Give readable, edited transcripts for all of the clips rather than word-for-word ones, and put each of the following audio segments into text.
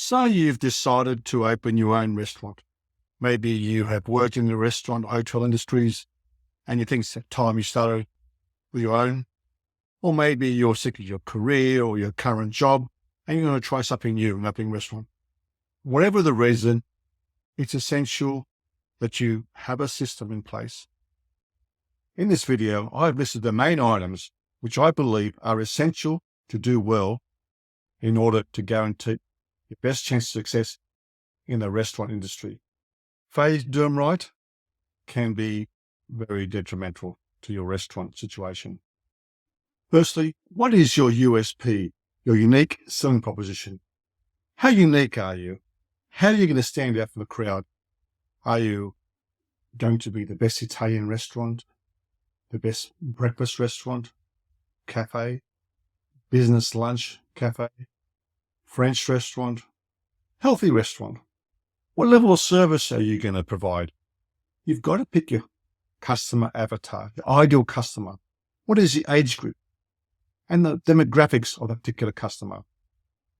So you've decided to open your own restaurant. Maybe you have worked in the restaurant, hotel industries, and you think it's time you started with your own. Or maybe you're sick of your career or your current job and you're going to try something new and opening a restaurant. Whatever the reason, it's essential that you have a system in place. In this video, I've listed the main items which I believe are essential to do well in order to guarantee your best chance of success in the restaurant industry. Failure to do them right can be very detrimental to your restaurant situation. Firstly, what is your USP, your unique selling proposition? How unique are you? How are you going to stand out from the crowd? Are you going to be the best Italian restaurant, the best breakfast restaurant, cafe, business lunch cafe, French restaurant, healthy restaurant? What level of service are you going to provide? You've got to pick your customer avatar, the ideal customer. What is the age group and the demographics of that particular customer?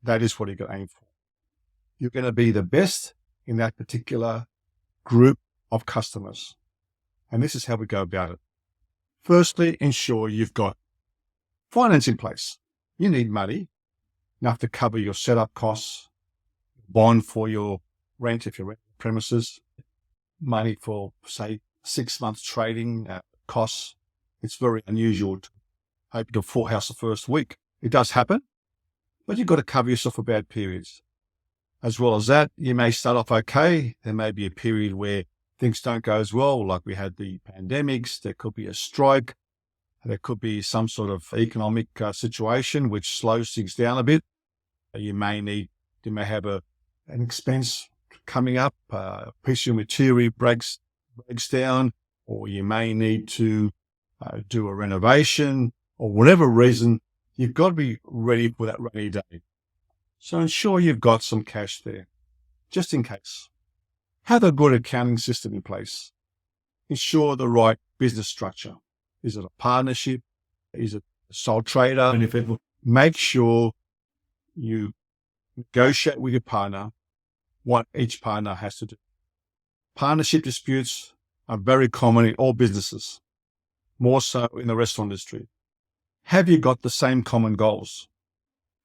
That is what you're going to aim for. You're going to be the best in that particular group of customers. And this is how we go about it. Firstly, ensure you've got finance in place. You need money, enough to cover your setup costs, bond for your rent if you rent premises, money for, say, 6 months trading costs. It's very unusual to open a full house the first week. It does happen, but you've got to cover yourself for bad periods. As well as that, you may start off okay. There may be a period where things don't go as well, like we had the pandemics. There could be a strike. There could be some sort of economic situation which slows things down a bit. You may have an expense coming up, a piece of material breaks down, or you may need to do a renovation, or whatever reason, you've got to be ready for that rainy day. So ensure you've got some cash there, just in case. Have a good accounting system in place. Ensure the right business structure. Is it a partnership? Is it a sole trader? And if it, make sure you negotiate with your partner what each partner has to do. Partnership disputes are very common in all businesses, more so in the restaurant industry. Have you got the same common goals?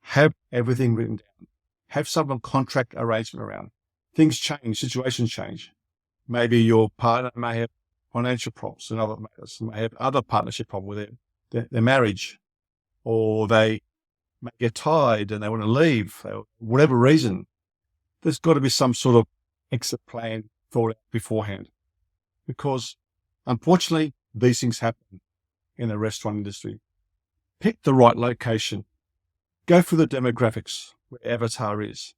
Have everything written down. Have some contract arrangement around. Things change, situations change. Maybe your partner may have financial problems and other matters, may have other partnership problems with their marriage, or they may get tired and they want to leave, for whatever reason. There's got to be some sort of exit plan thought out beforehand, because unfortunately, these things happen in the restaurant industry. Pick the right location. Go for the demographics, where avatar is.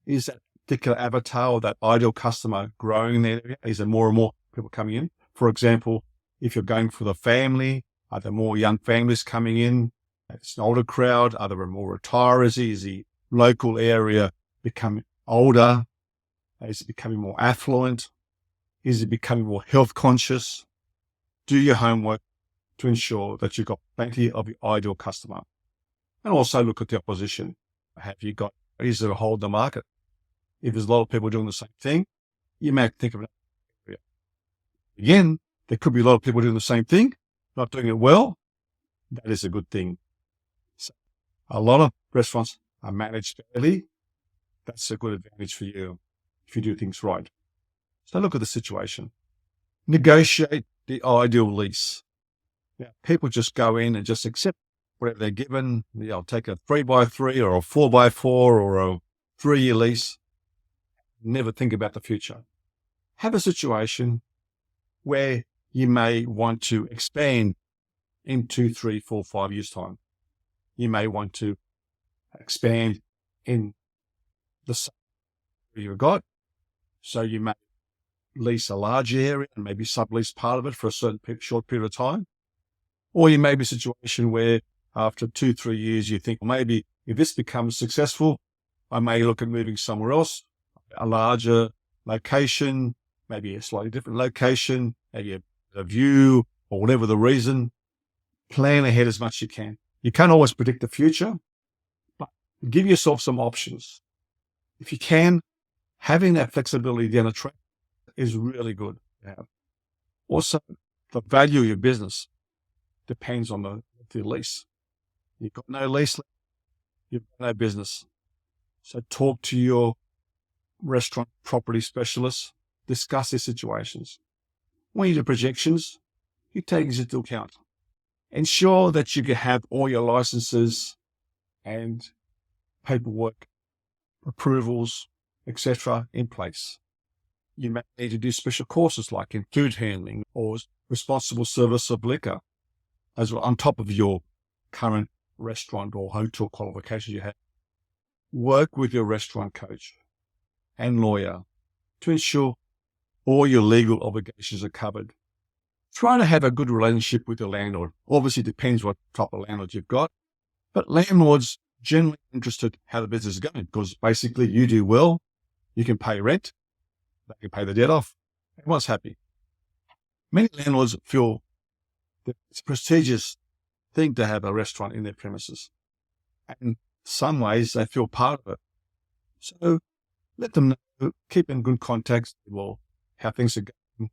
Is that particular avatar or that ideal customer growing in the area? Is there more and more people coming in? For example, if you're going for the family, are there more young families coming in? It's an older crowd. Are there more retirees? Is the local area becoming older? Is it becoming more affluent? Is it becoming more health conscious? Do your homework to ensure that you've got plenty of your ideal customer. And also look at the opposition. Is there a hole in the market? If there's a lot of people doing the same thing, you may think of it. Again, there could be a lot of people doing the same thing, not doing it well. That is a good thing. So a lot of restaurants are managed badly. That's a good advantage for you if you do things right. So look at the situation. Negotiate the ideal lease. Now, people just go in and just accept whatever they're given. I'll take a 3x3 or a 4x4 or a 3-year lease. Never think about the future. Have a situation where you may want to expand in 2, 3, 4, 5 years' time. You may want to expand in the same area you've got. So you may lease a large area and maybe sublease part of it for a certain short period of time. Or you may be in a situation where after 2, 3 years, you think, well, maybe if this becomes successful, I may look at moving somewhere else, a larger location, maybe a slightly different location, maybe a view, or whatever the reason. Plan ahead as much as you can. You can't always predict the future, but give yourself some options. If you can, having that flexibility down the track is really good to have. Also, the value of your business depends on the lease. You've got no lease, you've got no business. So talk to your restaurant property specialists, discuss their situations. When you do projections, you take this into account. Ensure that you can have all your licenses and paperwork, approvals, etc. in place. You may need to do special courses like in food handling or responsible service of liquor, as well on top of your current restaurant or hotel qualifications you have. Work with your restaurant coach and lawyer to ensure all your legal obligations are covered. Try to have a good relationship with your landlord. Obviously, it depends what type of landlord you've got, but landlords generally interested how the business is going because basically you do well, you can pay rent, they can pay the debt off, everyone's happy. Many landlords feel that it's a prestigious thing to have a restaurant in their premises. And in some ways, they feel part of it. So let them know, keep in good contact, well, how things are going.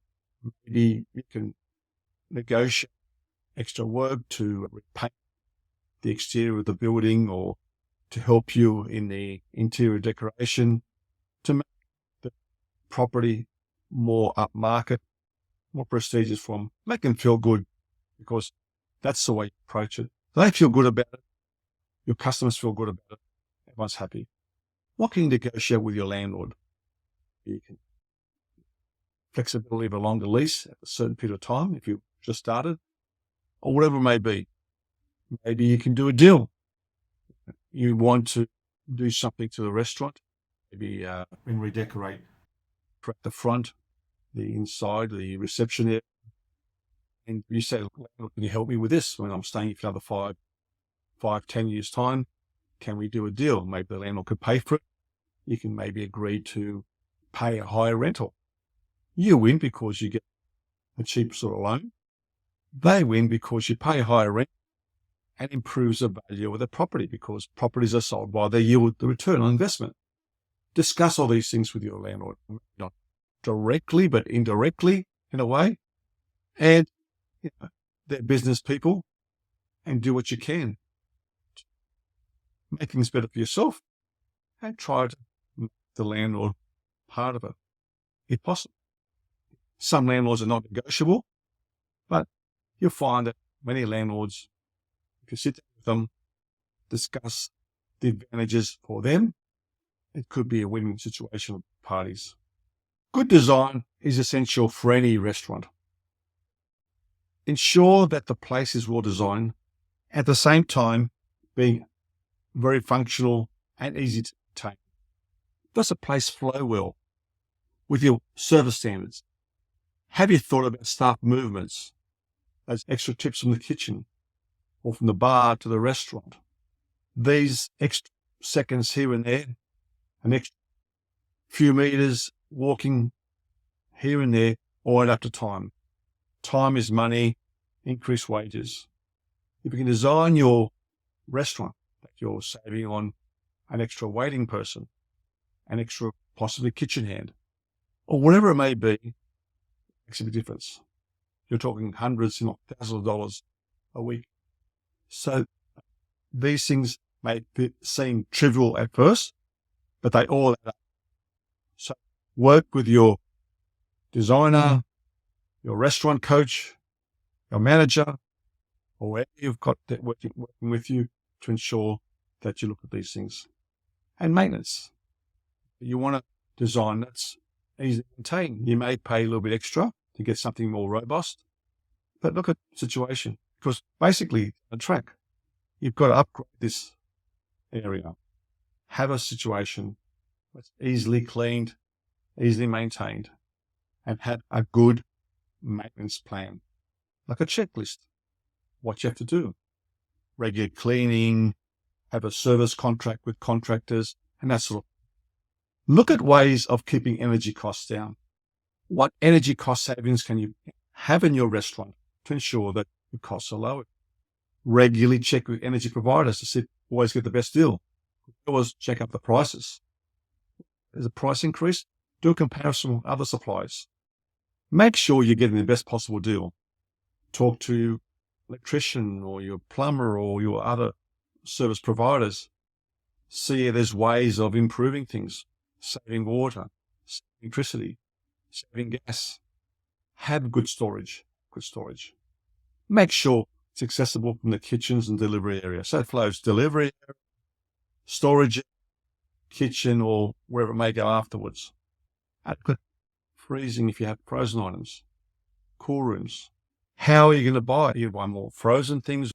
Maybe you can negotiate extra work to repaint the exterior of the building or to help you in the interior decoration to make the property more upmarket, more prestigious for them. Make them feel good because that's the way you approach it. They feel good about it. Your customers feel good about it. Everyone's happy. What can you negotiate with your landlord? You can flexibility of a longer lease at a certain period of time if you just started, or whatever it may be. Maybe you can do a deal. You want to do something to the restaurant, maybe redecorate the front, the inside, the reception area. And you say, "Look, can you help me with this when I'm staying for another 10 years time? Can we do a deal?" Maybe the landlord could pay for it. You can maybe agree to pay a higher rental. You win because you get a cheap sort of loan. They win because you pay higher rent and improves the value of the property because properties are sold by their yield, the return on investment. Discuss all these things with your landlord, not directly, but indirectly in a way. And they're business people and do what you can to make things better for yourself and try to make the landlord part of it, if possible. Some landlords are not negotiable, but you'll find that many landlords, if you sit down with them, discuss the advantages for them, it could be a win-win situation for parties. Good design is essential for any restaurant. Ensure that the place is well designed, at the same time being very functional and easy to maintain. Does a place flow well with your service standards? Have you thought about staff movements, those extra tips from the kitchen or from the bar to the restaurant? These extra seconds here and there, an extra few meters walking here and there, all add up to time. Time is money, increase wages. If you can design your restaurant that you're saving on an extra waiting person, an extra possibly kitchen hand, or whatever it may be, makes a big difference. You're talking hundreds, if not thousands of dollars a week. So these things may seem trivial at first, but they all add up. So work with your designer, your restaurant coach, your manager, or whoever you've got that working with you to ensure that you look at these things. And maintenance. You want a design that's easy to maintain. You may pay a little bit extra to get something more robust, but look at the situation because basically a track, you've got to upgrade this area. Have a situation that's easily cleaned, easily maintained, and have a good maintenance plan, like a checklist, what you have to do, regular cleaning, have a service contract with contractors, and that sort of. Look at ways of keeping energy costs down. What energy cost savings can you have in your restaurant to ensure that your costs are lower? Regularly check with energy providers to see always get the best deal. Always check up the prices. there's a price increase, do a comparison with other suppliers. Make sure you're getting the best possible deal. Talk to your electrician or your plumber or your other service providers. See if there's ways of improving things, saving water, saving electricity, saving gas. Have good storage. Make sure it's accessible from the kitchens and delivery area. So it flows delivery, storage, kitchen, or wherever it may go afterwards. Adequate freezing if you have frozen items. Cool rooms. How are you going to buy it? You buy more frozen things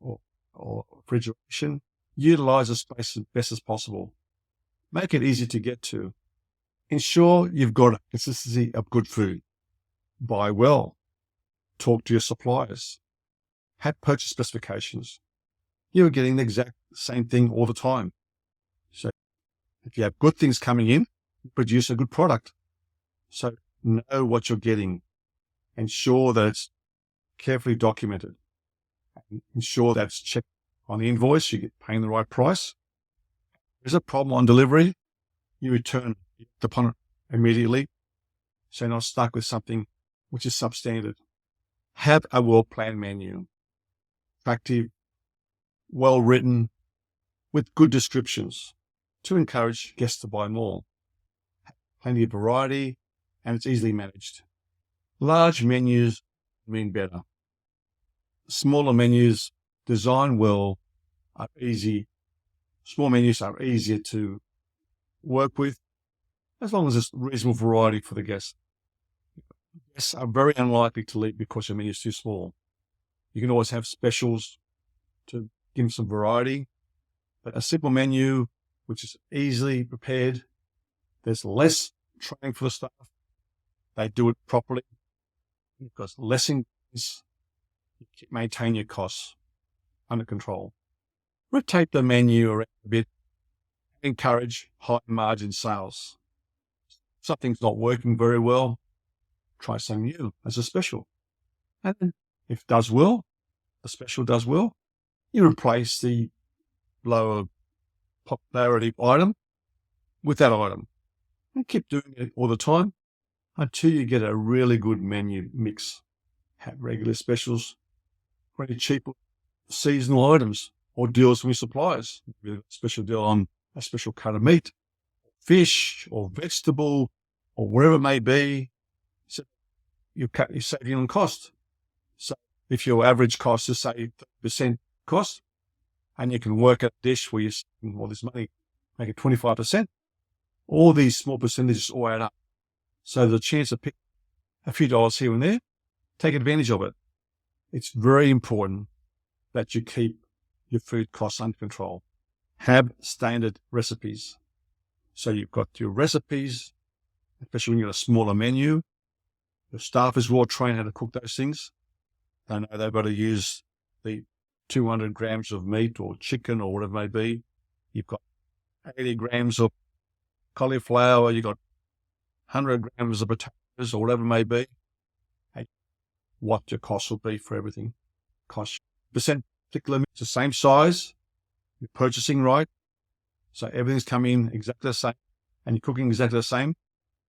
or refrigeration. Utilize the space as best as possible. Make it easy to get to. Ensure you've got a consistency of good food. Buy well. Talk to your suppliers. Have purchase specifications. You're getting the exact same thing all the time. So if you have good things coming in, produce a good product. So know what you're getting. Ensure that it's carefully documented. And ensure that it's checked on the invoice. You get paying the right price. If there's a problem on delivery, you return the product immediately. So you're not stuck with something which is substandard. Have a well-planned menu. Attractive, well-written, with good descriptions to encourage guests to buy more. Have plenty of variety, and it's easily managed. Large menus mean better. Smaller menus designed well are easy. Small menus are easier to work with as long as there's reasonable variety for the guests. Guests are very unlikely to leave because your menu is too small. You can always have specials to give them some variety, but a simple menu, which is easily prepared, there's less training for the staff. They do it properly. You've got less ingredients. You maintain your costs under control. Rotate the menu around a bit. Encourage high margin sales. Something's not working very well, try something new as a special. And then if it does well, the special does well, you replace the lower popularity item with that item. And keep doing it all the time until you get a really good menu mix. Have regular specials, really cheap seasonal items or deals from your suppliers. Maybe a special deal on a special cut of meat, fish or vegetable or wherever it may be. So you're saving on cost. So if your average cost is, say, 30% cost, and you can work at a dish where you're saving all this money, make it 25%, all these small percentages all add up. So there's a chance to pick a few dollars here and there, take advantage of it. It's very important that you keep your food costs under control. Have standard recipes. So you've got your recipes, especially when you've got a smaller menu. Your staff is well trained how to cook those things. They know they've got to use the 200 grams of meat or chicken or whatever it may be. You've got 80 grams of cauliflower. You've got 100 grams of potatoes or whatever it may be. And what your cost will be for everything. Cost percent particular, it's the same size. You're purchasing right. So everything's coming in exactly the same and you're cooking exactly the same.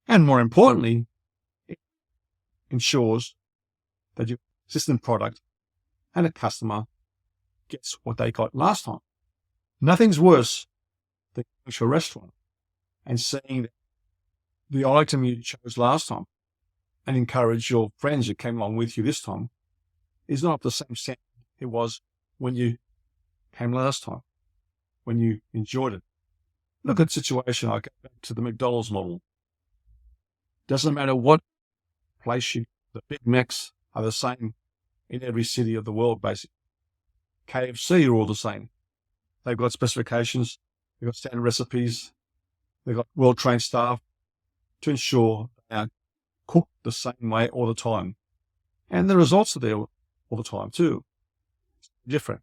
And more importantly, it ensures that your system product and a customer gets what they got last time. Nothing's worse than going to a restaurant and seeing the item you chose last time and encourage your friends who came along with you this time is not the same standard it was when you came last time, when you enjoyed it. Look at the situation. I go back to the McDonald's model. Doesn't matter what place the Big Macs are the same in every city of the world, basically. KFC are all the same. They've got specifications, they've got standard recipes, they've got well-trained staff to ensure they are cooked the same way all the time. And the results are there all the time too. It's different.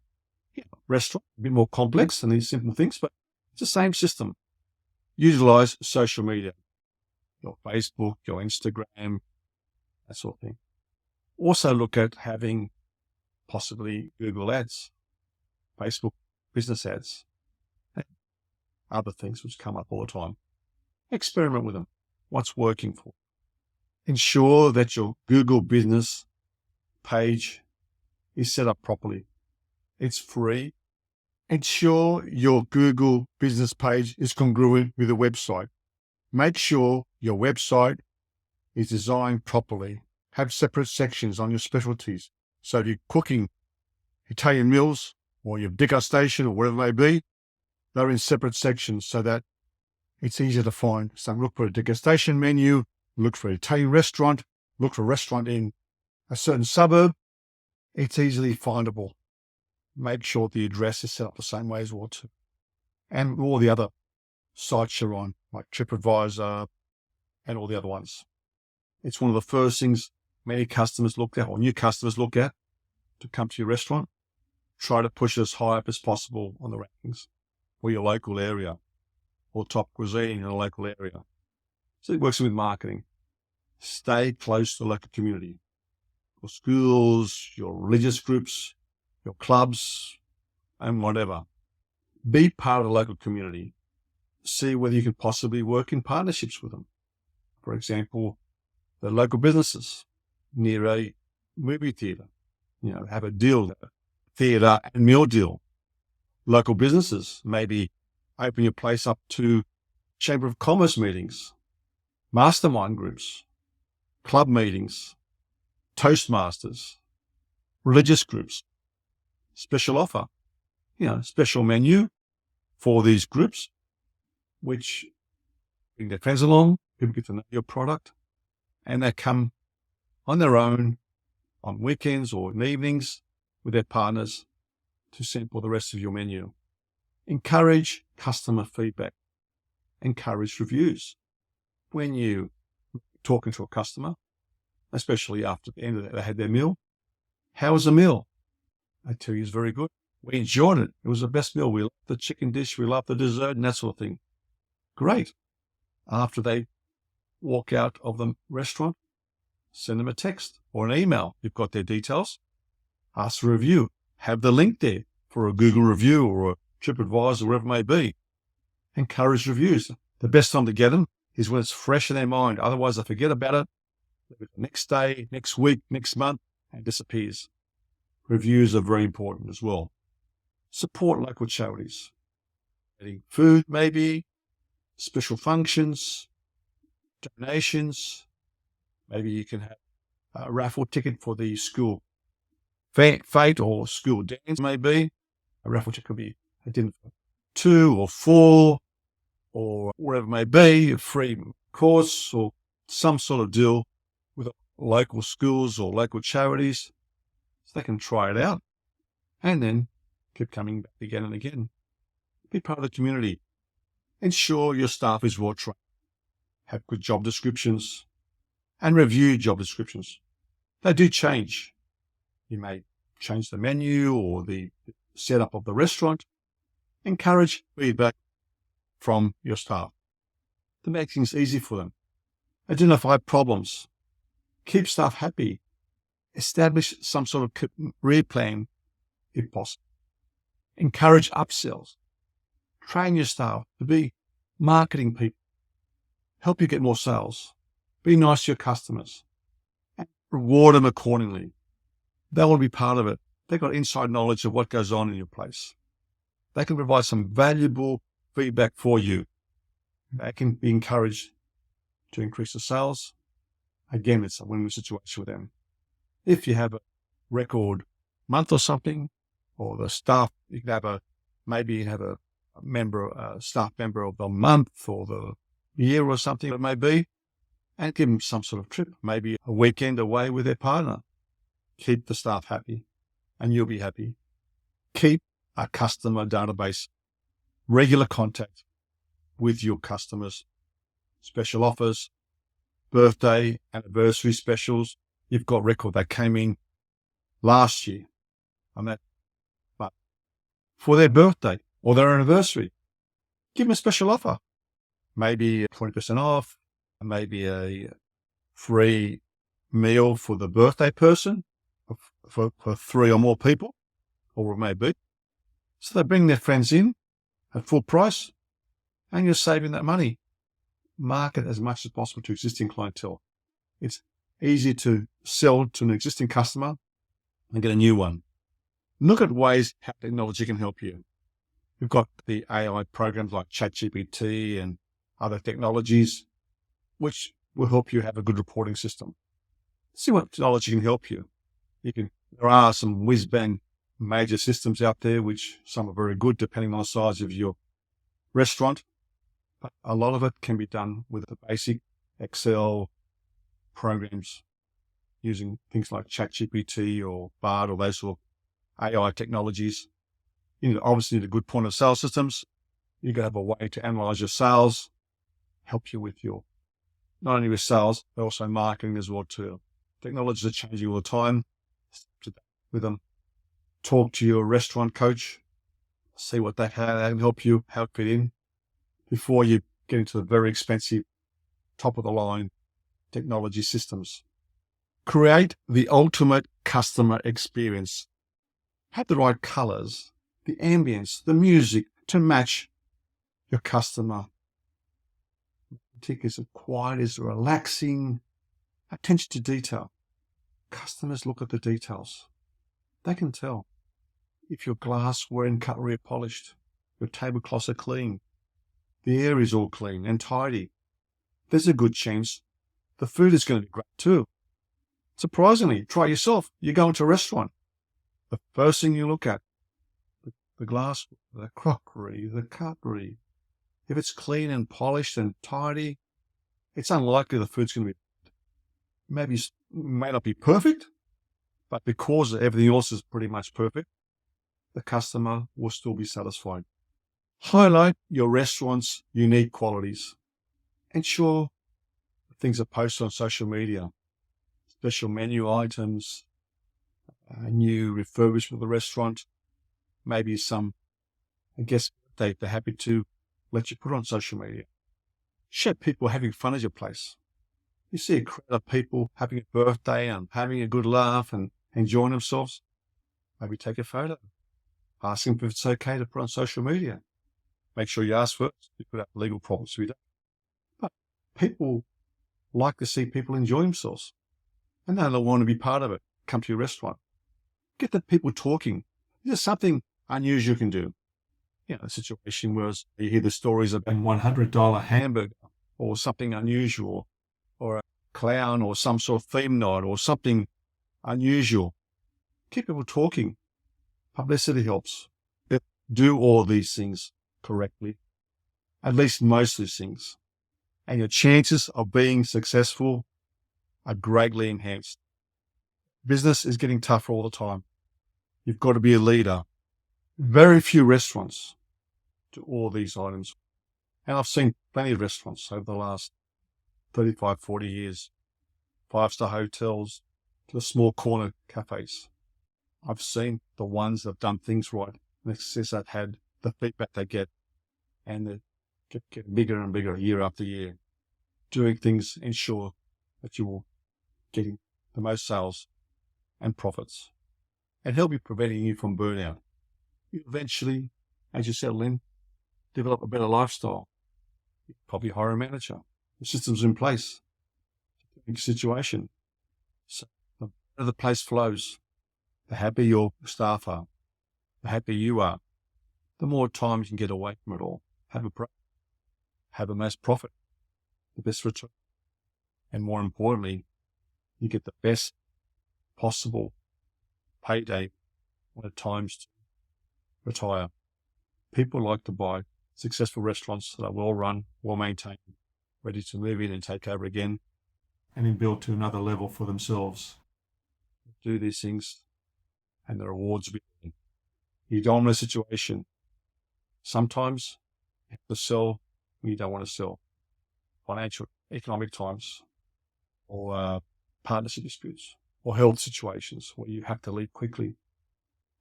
Yeah, restaurant, a bit more complex than these simple things, but it's the same system. Utilize social media, your Facebook, your Instagram, that sort of thing. Also look at having possibly Google ads, Facebook business ads, and other things which come up all the time. Experiment with them. What's working for you? Ensure that your Google business page is set up properly. It's free. Ensure your Google business page is congruent with the website. Make sure your website is designed properly. Have separate sections on your specialties. So if you're cooking Italian meals or your degustation or whatever it may be, they're in separate sections so that it's easier to find. So look for a degustation menu, look for an Italian restaurant, look for a restaurant in a certain suburb. It's easily findable. Make sure the address is set up the same way as well too. And all the other sites you're on, like TripAdvisor and all the other ones. It's one of the first things many customers look at, or new customers look at, to come to your restaurant. Try to push it as high up as possible on the rankings or your local area or top cuisine in a local area. So it works with marketing. Stay close to the local community. Your schools, your religious groups, your clubs, and whatever. Be part of the local community. See whether you can possibly work in partnerships with them. For example, the local businesses near a movie theatre, have a deal, theatre and meal deal. Local businesses, maybe open your place up to Chamber of Commerce meetings, mastermind groups, club meetings, Toastmasters, religious groups, special offer, special menu for these groups, which bring their friends along, people get to know your product, and they come on their own on weekends or in evenings with their partners to sample the rest of your menu. Encourage customer feedback. Encourage reviews. When you talking to a customer, especially after the end of they had their meal, how was the meal? I tell you, it's very good. We enjoyed it. It was the best meal. We loved the chicken dish. We loved the dessert and that sort of thing. Great. After they walk out of the restaurant, send them a text or an email. You've got their details. Ask for a review. Have the link there for a Google review or a TripAdvisor, wherever it may be. Encourage reviews. The best time to get them is when it's fresh in their mind. Otherwise, they forget about it the next day, next week, next month, and disappears. Reviews are very important as well. Support local charities. Getting food, maybe, special functions, donations. Maybe you can have a raffle ticket for the school fete or school dance, maybe. A raffle ticket could be a dinner for 2 or 4 or whatever it may be, a free course or some sort of deal with local schools or local charities so they can try it out and then keep coming back again and again. Be part of the community. Ensure your staff is well trained. Have good job descriptions and review job descriptions. They do change. You may change the menu or the setup of the restaurant. Encourage feedback from your staff to make things easy for them. Identify problems. Keep staff happy. Establish some sort of career plan if possible. Encourage upsells. Train your staff to be marketing people. Help you get more sales. Be nice to your customers. And reward them accordingly. They will be part of it. They've got inside knowledge of what goes on in your place. They can provide some valuable feedback for you. They can be encouraged to increase the sales. Again, it's a win-win situation with them. If you have a record month or something, or the staff, you can have maybe you have a staff member of the month or the year or something it may be, and give them some sort of trip, maybe a weekend away with their partner. Keep the staff happy and you'll be happy. Keep a customer database, regular contact with your customers, special offers, birthday, anniversary specials. You've got record that came in last year on that, but for their birthday or their anniversary, give them a special offer. Maybe 20% off, maybe a free meal for the birthday person for 3 or more people, or it may be. So they bring their friends in at full price and you're saving that money. market as much as possible to existing clientele. It's easy to sell to an existing customer and get a new one. Look at ways how technology can help you. We've got the AI programs like ChatGPT and other technologies, which will help you have a good reporting system. See what technology can help you. There are some whiz-bang major systems out there, which some are very good depending on the size of your restaurant. But a lot of it can be done with the basic Excel programs using things like ChatGPT or Bard or those sort of AI technologies. You obviously need a good point of sale systems. You got to have a way to analyze your sales, help you with your, not only with sales, but also marketing as well too. Technologies are changing all the time. With them, talk to your restaurant coach, see how they can help you, how it fit in before you get into the very expensive, top of the line technology systems. Create the ultimate customer experience. Have the right colors, the ambience, the music to match your customer. Is it quiet? Is it relaxing? Attention to detail. Customers look at the details. They can tell if your glassware and cutlery are polished, your tablecloths are clean, the air is all clean and tidy. There's a good chance the food is going to be great too. Surprisingly, try yourself. You go into a restaurant. The first thing you look at, the glass, the crockery, the cutlery. If it's clean and polished and tidy, it's unlikely the food's going to be, may not be perfect, but because everything else is pretty much perfect, the customer will still be satisfied. Highlight your restaurant's unique qualities. Ensure things are posted on social media, special menu items, a new refurbishment of the restaurant, maybe some, they're happy to let you put on social media. Show people having fun at your place. You see a crowd of people having a birthday and having a good laugh and enjoying themselves. Maybe take a photo. Ask them if it's okay to put on social media. Make sure you ask first. You could have legal problems with that. But people like to see people enjoy themselves. And they'll want to be part of it. Come to your restaurant. Get the people talking. Is something unusual you can do? A situation where you hear the stories of a $100 hamburger or something unusual, or a clown or some sort of theme night or something unusual. Keep people talking. Publicity helps. Do all these things correctly, at least most of these things, and your chances of being successful are greatly enhanced. Business is getting tougher all the time. You've got to be a leader. Very few restaurants do all these items. And I've seen plenty of restaurants over the last 35, 40 years, 5-star hotels to the small corner cafes. I've seen the ones that have done things right, the success they've had, the feedback they get, and they get bigger and bigger year after year. Doing things ensure that you will getting the most sales and profits and help you preventing you from burnout. You eventually, as you settle in, develop a better lifestyle. You probably hire a manager. The system's in place. Big situation. So the better the place flows, the happier your staff are, the happier you are, the more time you can get away from it all. Have the most profit, the best return. And more importantly, you get the best possible payday when it's times to retire. People like to buy successful restaurants that are well run, well maintained, ready to move in and take over again, and then build to another level for themselves. Do these things, and the rewards will be there. You don't want a situation. Sometimes you have to sell when you don't want to sell. Financial, economic times, or partnership disputes, or health situations where you have to leave quickly.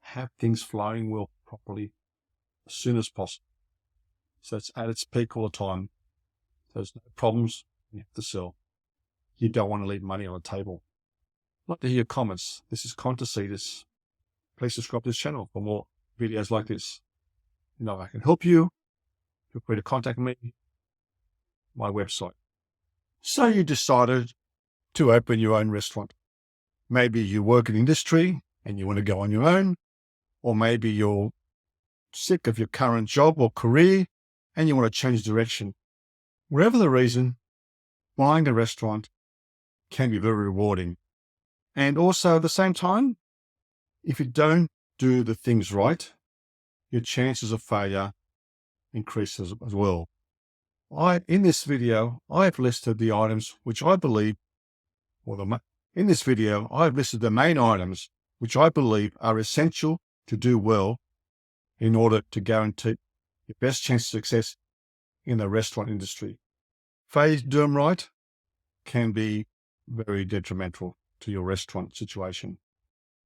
Have things flowing well properly as soon as possible. So it's at its peak all the time. There's no problems. You have to sell. You don't want to leave money on the table. I'd like to hear your comments. This is Con to See This. Please subscribe to this channel for more videos like this. If I can help you, feel free to contact me. my website. So you decided to open your own restaurant. Maybe you work in industry and you want to go on your own, or maybe you're sick of your current job or career and you want to change direction. Whatever the reason, buying a restaurant can be very rewarding. And also at the same time, if you don't do the things right, your chances of failure increases as well. In this video, I've listed the items which I believe, in this video, I've listed the main items which I believe are essential to do well in order to guarantee your best chance of success in the restaurant industry. Failure to do them right can be very detrimental to your restaurant situation.